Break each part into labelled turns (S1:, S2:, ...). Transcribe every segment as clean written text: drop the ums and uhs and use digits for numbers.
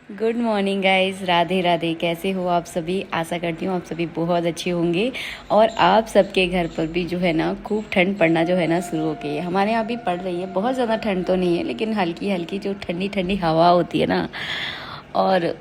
S1: Good morning guys, Radhe Radhe. कैसे हो आप सभी? आशा करती हूँ आप सभी बहुत अच्छे होंगे और आप सबके घर पर भी जो है ना खूब ठंड पड़ना जो है ना शुरू हो गई है। हमारे यहाँ भी पड़ रही है, बहुत ज़्यादा ठंड तो नहीं है लेकिन हल्की हल्की जो ठंडी ठंडी हवा होती है ना, और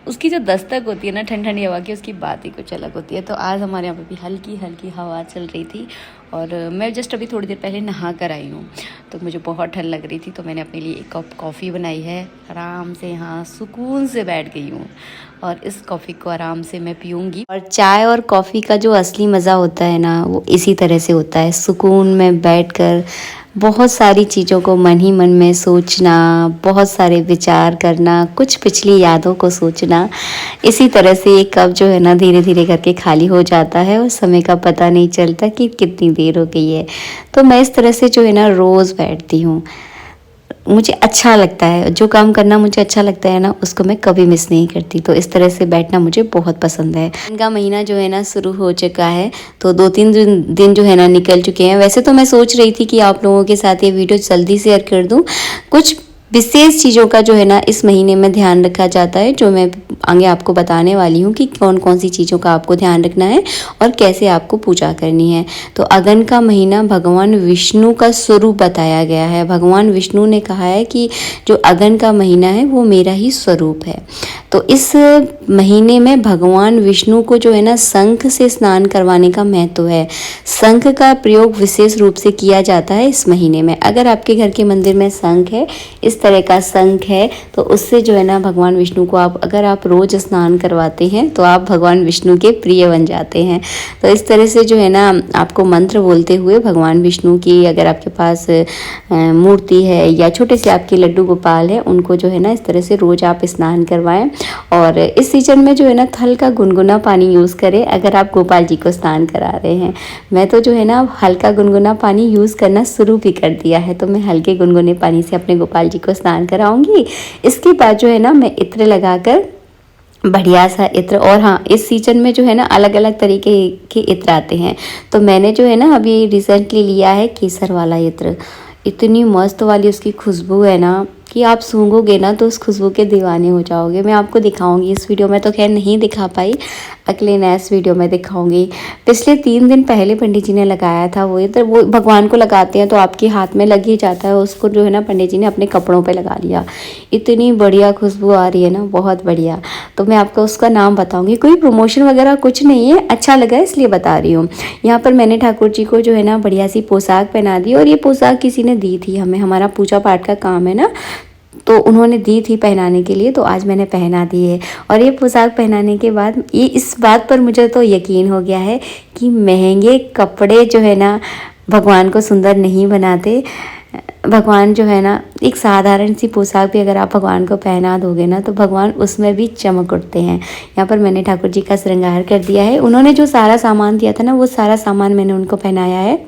S1: उसकी जो दस्तक होती है ना ठंडी ठंडी हवा की, उसकी बात ही कुछ अलग होती है। तो आज हमारे यहाँ पे भी हल्की हल्की हवा चल रही थी और मैं जस्ट अभी थोड़ी देर पहले नहा कर आई हूँ, तो मुझे बहुत ठंड लग रही थी। तो मैंने अपने लिए एक कप कॉफ़ी बनाई है, आराम से यहाँ सुकून से बैठ गई हूँ और इस कॉफ़ी को आराम से मैं पीऊँगी। और चाय और कॉफ़ी का जो असली मज़ा होता है ना, वो इसी तरह से होता है, सुकून में बैठकर बहुत सारी चीज़ों को मन ही मन में सोचना, बहुत सारे विचार करना, कुछ पिछली यादों को सोचना। इसी तरह से एक कप जो है ना धीरे धीरे करके खाली हो जाता है और समय का पता नहीं चलता कि कितनी देर हो गई है। तो मैं इस तरह से जो है ना रोज़ बैठती हूँ। मुझे अच्छा लगता है, जो काम करना मुझे अच्छा लगता है ना, उसको मैं कभी मिस नहीं करती। तो इस तरह से बैठना मुझे बहुत पसंद है। इनका महीना जो है ना शुरू हो चुका है, तो 2-3 दिन जो है ना निकल चुके हैं। वैसे तो मैं सोच रही थी कि आप लोगों के साथ ये वीडियो जल्दी शेयर कर दूं। कुछ विशेष चीज़ों का जो है ना इस महीने में ध्यान रखा जाता है, जो मैं आगे आपको बताने वाली हूँ कि कौन कौन सी चीज़ों का आपको ध्यान रखना है और कैसे आपको पूजा करनी है। तो अगन का महीना भगवान विष्णु का स्वरूप बताया गया है। भगवान विष्णु ने कहा है कि जो अगन का महीना है वो मेरा ही स्वरूप है। तो इस महीने में भगवान विष्णु को जो है ना शंख से स्नान करवाने का महत्व है। शंख का प्रयोग विशेष रूप से किया जाता है इस महीने में। अगर आपके घर के मंदिर में शंख है, इस तरह का शंख है, तो उससे जो है ना भगवान विष्णु को अगर आप रोज स्नान करवाते हैं तो आप भगवान विष्णु के प्रिय बन जाते हैं। तो इस तरह से जो है ना आपको मंत्र बोलते हुए भगवान विष्णु की, अगर आपके पास मूर्ति है या छोटे से आपके लड्डू गोपाल है, उनको जो है ना इस तरह से रोज आप स्नान करवाएं। और इस सीजन में जो है ना हल्का गुनगुना पानी यूज़ करें अगर आप गोपाल जी को स्नान करा रहे हैं। मैं तो जो है ना हल्का गुनगुना पानी यूज़ करना शुरू भी कर दिया है, तो मैं हल्के गुनगुने पानी से अपने गोपाल जी को स्नान कराऊंगी। इसके बाद जो है ना मैं इत्र लगाकर बढ़िया सा इत्र, और हाँ इस सीजन में जो है ना अलग अलग तरीके के इत्र आते हैं। तो मैंने जो है ना अभी रिसेंटली लिया है केसर वाला इत्र। इतनी मस्त वाली उसकी खुशबू है ना कि आप सूंघोगे ना तो उस खुशबू के दीवाने हो जाओगे। मैं आपको दिखाऊंगी, इस वीडियो में तो खैर नहीं दिखा पाई, अगले नेक्स्ट वीडियो में दिखाऊंगी। पिछले 3 दिन पहले पंडित जी ने लगाया था वो इत्र। वो भगवान को लगाते हैं तो आपके हाथ में लग ही जाता है, उसको जो है ना पंडित जी ने अपने कपड़ों पे लगा लिया। इतनी बढ़िया खुशबू आ रही है ना, बहुत बढ़िया। तो मैं आपको उसका नाम बताऊंगी, कोई प्रमोशन वगैरह कुछ नहीं है, अच्छा लगा इसलिए बता रही हूँ। यहाँ पर मैंने ठाकुर जी को जो है ना बढ़िया सी पोशाक पहना दी, और ये पोशाक किसी ने दी थी हमें, हमारा पूजा पाठ का काम है ना, तो उन्होंने दी थी पहनाने के लिए, तो आज मैंने पहना दी है। और ये पोशाक पहनाने के बाद ये इस बात पर मुझे तो यकीन हो गया है कि महंगे कपड़े जो है ना भगवान को सुंदर नहीं बनाते। भगवान जो है ना एक साधारण सी पोशाक भी अगर आप भगवान को पहना दोगे ना तो भगवान उसमें भी चमक उठते हैं। यहाँ पर मैंने ठाकुर जी का श्रृंगार कर दिया है। उन्होंने जो सारा सामान दिया था ना, वो सारा सामान मैंने उनको पहनाया है।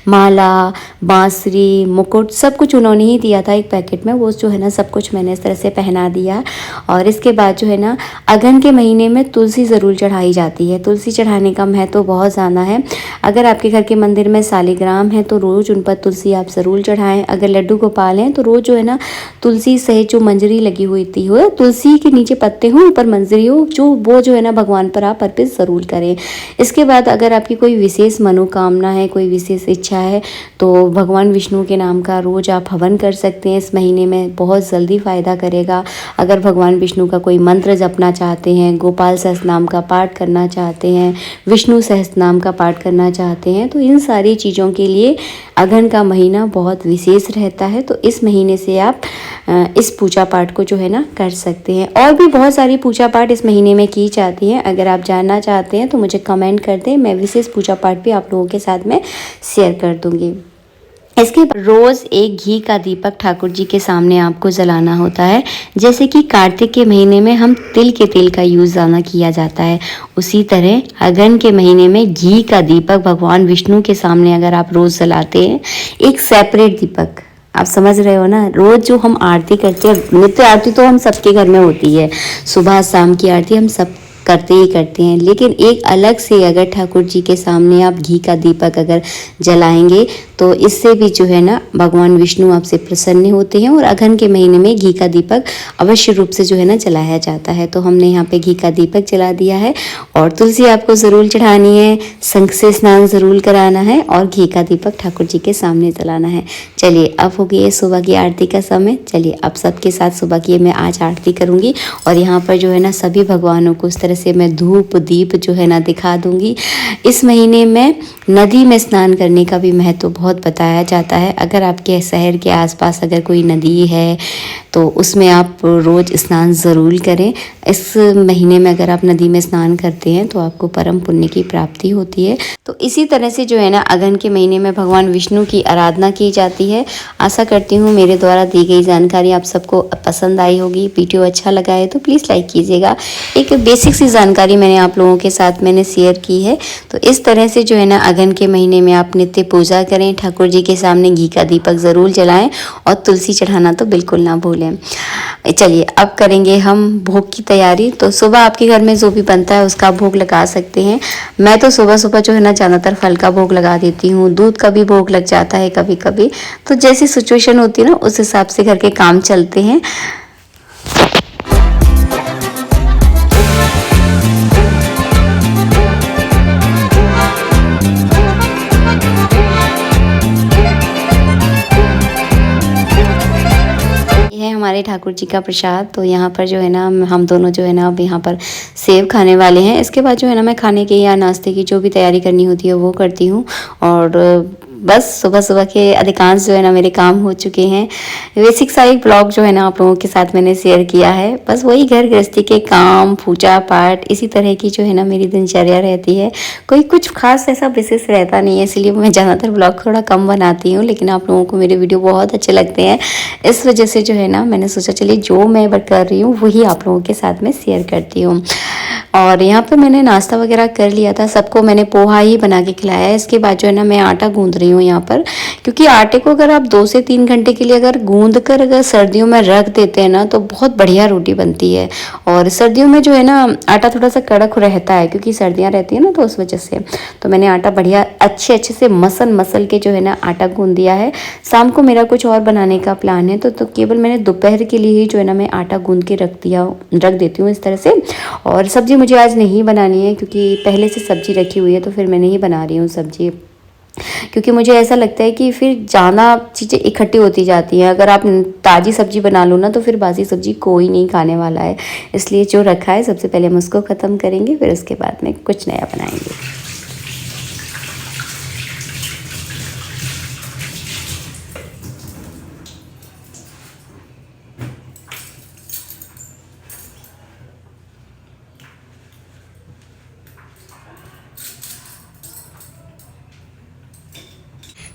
S1: माला, बांसुरी, मुकुट सब कुछ उन्होंने ही दिया था एक पैकेट में, वो जो है ना सब कुछ मैंने इस तरह से पहना दिया। और इसके बाद जो है ना अगन के महीने में तुलसी ज़रूर चढ़ाई जाती है। तुलसी चढ़ाने का महत्व तो बहुत ज़्यादा है। अगर आपके घर के मंदिर में शालिग्राम है तो रोज़ उन पर तुलसी आप ज़रूर चढ़ाएँ। अगर लड्डू गोपाल हैं तो रोज़ जो है ना तुलसी सहित जो मंजरी लगी हुई थी हो, तुलसी के नीचे पत्ते हो, ऊपर मंजरी हो, वो जो है ना भगवान पर आप अर्पित ज़रूर करें। इसके बाद अगर आपकी कोई विशेष मनोकामना है, कोई विशेष इच्छा है, तो भगवान विष्णु के नाम का रोज़ आप हवन कर सकते हैं। इस महीने में बहुत जल्दी फ़ायदा करेगा। अगर भगवान विष्णु का कोई मंत्र जपना चाहते हैं, गोपाल सहस्त्र नाम का पाठ करना चाहते हैं, विष्णु सहस्त्र नाम का पाठ करना चाहते हैं, तो इन सारी चीज़ों के लिए अगन का महीना बहुत विशेष रहता है। तो इस महीने से आप इस पूजा पाठ को जो है ना कर सकते हैं। और भी बहुत सारी पूजा पाठ इस महीने में की जाती हैं। अगर आप जानना चाहते हैं तो मुझे कमेंट कर दें, मैं विशेष पूजा पाठ भी आप लोगों के साथ में शेयर कर दूंगी। इसके रोज़ एक घी का दीपक ठाकुर जी के सामने आपको जलाना होता है। जैसे कि कार्तिक के महीने में हम तिल के तेल का यूज़ ज़्यादा किया जाता है, उसी तरह अगन के महीने में घी का दीपक भगवान विष्णु के सामने अगर आप रोज़ जलाते हैं, एक सेपरेट दीपक, आप समझ रहे हो ना। रोज़ जो हम आरती करते हैं, नित्य आरती तो हम सबके घर में होती है, सुबह शाम की आरती हम सब करते ही करते हैं, लेकिन एक अलग से अगर ठाकुर जी के सामने आप घी का दीपक अगर जलाएंगे तो इससे भी जो है ना भगवान विष्णु आपसे प्रसन्न होते हैं। और अगहन के महीने में घी का दीपक अवश्य रूप से जो है ना जलाया जाता है। तो हमने यहाँ पे घी का दीपक जला दिया है और तुलसी आपको ज़रूर चढ़ानी है, शंख से स्नान ज़रूर कराना है और घी का दीपक ठाकुर जी के सामने जलाना है। चलिए अब हो गई है सुबह की आरती का समय। चलिए अब सबके साथ सुबह की मैं आज आरती करूँगी और यहाँ पर जो है ना सभी भगवानों को इस तरह से मैं धूप दीप जो है ना दिखा दूँगी। इस महीने में नदी में स्नान करने का भी महत्व बहुत बताया जाता है। अगर आपके शहर के आसपास अगर कोई नदी है तो उसमें आप रोज़ स्नान ज़रूर करें। इस महीने में अगर आप नदी में स्नान करते हैं तो आपको परम पुण्य की प्राप्ति होती है। तो इसी तरह से जो है ना अगहन के महीने में भगवान विष्णु की आराधना की जाती है। आशा करती हूँ मेरे द्वारा दी गई जानकारी आप सबको पसंद आई होगी। वीडियो अच्छा लगा है तो प्लीज़ लाइक कीजिएगा। एक बेसिक सी जानकारी मैंने आप लोगों के साथ शेयर की है। तो इस तरह से जो है ना अगहन के महीने में आप नित्य पूजा करें, ठाकुर जी के सामने घी का दीपक ज़रूर जलाएं और तुलसी चढ़ाना तो बिल्कुल ना भूलें। चलिए अब करेंगे हम भोग की तैयारी। तो सुबह आपके घर में जो भी बनता है उसका भोग लगा सकते हैं। मैं तो सुबह सुबह जो है ना ज़्यादातर फल का भोग लगा देती हूँ। दूध का भी भोग लग जाता है कभी कभी। तो जैसी सिचुएशन होती है ना उस हिसाब से घर के काम चलते हैं। हमारे ठाकुर जी का प्रसाद। तो यहाँ पर जो है ना हम दोनों जो है ना अब यहाँ पर सेव खाने वाले हैं। इसके बाद जो है ना मैं खाने की या नाश्ते की जो भी तैयारी करनी होती है वो करती हूँ। और बस सुबह सुबह के अधिकांश जो है ना मेरे काम हो चुके हैं। बेसिक सा एक ब्लॉग जो है ना आप लोगों के साथ मैंने शेयर किया है। बस वही घर गृहस्थी के काम, पूजा पाठ, इसी तरह की जो है ना मेरी दिनचर्या रहती है। कोई कुछ खास ऐसा विशेष रहता नहीं है, इसलिए मैं ज़्यादातर ब्लॉग थोड़ा कम बनाती हूँ। लेकिन आप लोगों को मेरे वीडियो बहुत अच्छे लगते हैं, इस वजह से जो है ना मैंने सोचा चलिए जो मैं कर रही हूँ वही आप लोगों के साथ में शेयर करती हूँ। और यहाँ पे मैंने नाश्ता वगैरह कर लिया था। सबको मैंने पोहा ही बना के खिलाया है। इसके बाद जो है ना मैं आटा गूंद रही हूँ यहाँ पर, क्योंकि आटे को अगर आप 2 से 3 घंटे के लिए अगर गूंद कर अगर सर्दियों में रख देते हैं ना तो बहुत बढ़िया रोटी बनती है। और सर्दियों में जो है ना आटा थोड़ा सा कड़क रहता है क्योंकि सर्दियाँ रहती है ना, तो उस वजह से तो मैंने आटा बढ़िया अच्छे से मसल के जो है ना आटा गूंद दिया है। शाम को मेरा कुछ और बनाने का प्लान है तो केवल मैंने दोपहर के लिए ही जो है ना मैं आटा गूंद के रख देती हूँ इस तरह से। और सब्जी मुझे आज नहीं बनानी है क्योंकि पहले से सब्जी रखी हुई है, तो फिर मैं नहीं बना रही हूँ सब्जी। क्योंकि मुझे ऐसा लगता है कि फिर ज़्यादा चीज़ें इकट्ठी होती जाती हैं। अगर आप ताज़ी सब्जी बना लो ना तो फिर बासी सब्जी कोई नहीं खाने वाला है। इसलिए जो रखा है सबसे पहले हम उसको ख़त्म करेंगे, फिर उसके बाद में कुछ नया बनाएंगे।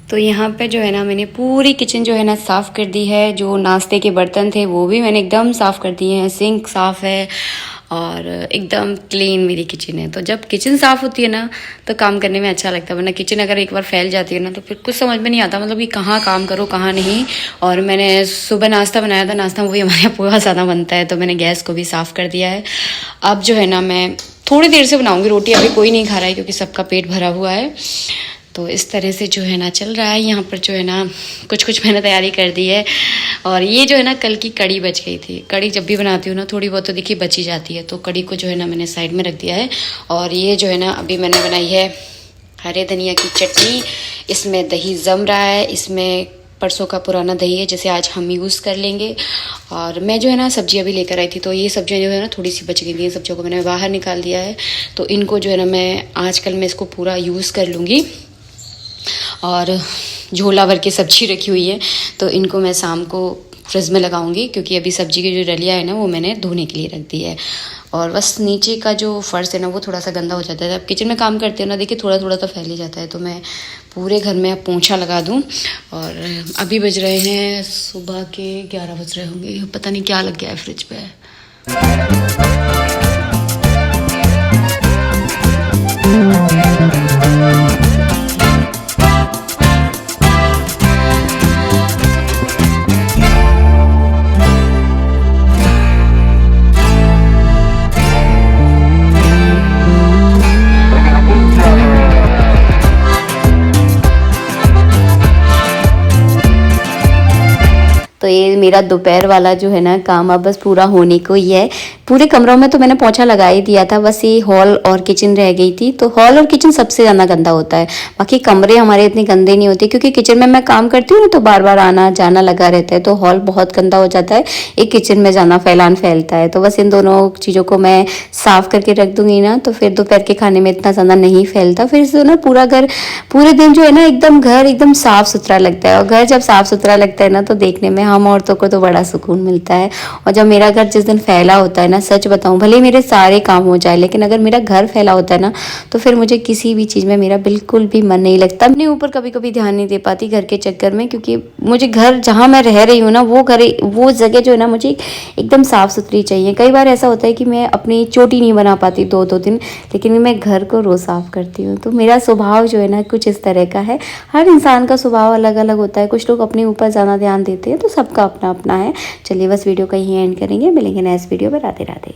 S1: तो यहाँ पे जो है ना मैंने पूरी किचन जो है ना साफ़ कर दी है। जो नाश्ते के बर्तन थे वो भी मैंने एकदम साफ़ कर दिए हैं। सिंक साफ़ है और एकदम क्लीन मेरी किचन है। तो जब किचन साफ़ होती है ना तो काम करने में अच्छा लगता है, वरना किचन अगर एक बार फैल जाती है ना तो फिर कुछ समझ में नहीं आता, मतलब कि कहाँ काम करो कहाँ नहीं। और मैंने सुबह नाश्ता बनाया था, नाश्ता में वही हमारे यहाँ पोहा ज़्यादा बनता है, तो मैंने गैस को भी साफ़ कर दिया है। अब जो है ना मैं थोड़ी देर से बनाऊँगी रोटी, अभी कोई नहीं खा रहा है क्योंकि सबका पेट भरा हुआ है। तो इस तरह से जो है ना चल रहा है। यहाँ पर जो है ना कुछ मैंने तैयारी कर दी है। और ये जो है ना कल की कड़ी बच गई थी। कड़ी जब भी बनाती हूँ ना थोड़ी बहुत तो देखिए बची जाती है, तो कड़ी को जो है ना मैंने साइड में रख दिया है। और ये जो है ना अभी मैंने बनाई है हरे धनिया की चटनी। इसमें दही जम रहा है, इसमें परसों का पुराना दही है जिसे आज हम यूज़ कर लेंगे। और मैं जो है ना सब्जी अभी लेकर आई थी, तो ये सब्जियां जो है ना थोड़ी सी बच गई थी, सब्जियों को मैंने बाहर निकाल दिया है। तो इनको जो है ना मैं आजकल मैं इसको पूरा यूज़ कर लूँगी। और झोला भर के सब्जी रखी हुई है, तो इनको मैं शाम को फ्रिज में लगाऊंगी, क्योंकि अभी सब्जी की जो डलिया है ना वो मैंने धोने के लिए रख दी है। और बस नीचे का जो फर्श है ना वो थोड़ा सा गंदा हो जाता है। अब किचन में काम करते हो ना देखिए थोड़ा थोड़ा तो फैल ही जाता है, तो मैं पूरे घर में अब पोंछा लगा दूं। और अभी बज रहे हैं सुबह के 11 बज रहे होंगे, पता नहीं क्या लग गया है फ्रिज पे। तो ये मेरा दोपहर वाला जो है ना काम अब बस पूरा होने को ही है। पूरे कमरों में तो मैंने पोंछा लगा ही दिया था, बस ये हॉल और किचन रह गई थी। तो हॉल और किचन सबसे ज़्यादा गंदा होता है, बाकी कमरे हमारे इतने गंदे नहीं होते क्योंकि किचन में मैं काम करती हूँ ना, तो बार बार आना जाना लगा रहता है, तो हॉल बहुत गंदा हो जाता है। एक किचन में जाना फैलान फैलता है, तो बस इन दोनों चीज़ों को मैं साफ़ करके रख दूंगी ना, तो फिर दोपहर के खाने में इतना ज़्यादा नहीं फैलता। फिर से ना पूरा घर, पूरे दिन जो है ना एकदम घर एकदम साफ़ सुथरा लगता है। और घर जब साफ़ सुथरा लगता है ना, तो देखने में हम औरतों को तो बड़ा सुकून मिलता है। और जब मेरा घर जिस दिन फैला होता है ना, सच बताऊं, भले मेरे सारे काम हो जाए, लेकिन अगर मेरा घर फैला होता है ना, तो फिर मुझे किसी भी चीज़ में मेरा बिल्कुल भी मन नहीं लगता। अपने ऊपर कभी कभी ध्यान नहीं दे पाती घर के चक्कर में, क्योंकि मुझे घर जहाँ मैं रह रही हूँ ना, वो जगह जो है ना मुझे एकदम साफ़ सुथरी चाहिए। कई बार ऐसा होता है कि मैं अपनी चोटी नहीं बना पाती दो दिन, लेकिन मैं घर को रोज़ साफ़ करती हूँ। तो मेरा स्वभाव जो है ना कुछ इस तरह का है। हर इंसान का स्वभाव अलग अलग होता है, कुछ लोग अपने ऊपर ज़्यादा ध्यान देते हैं, तो सबका अपना अपना है। चलिए बस वीडियो का यहीं एंड करेंगे, मिलेंगे नेक्स्ट वीडियो में। राधे राधे।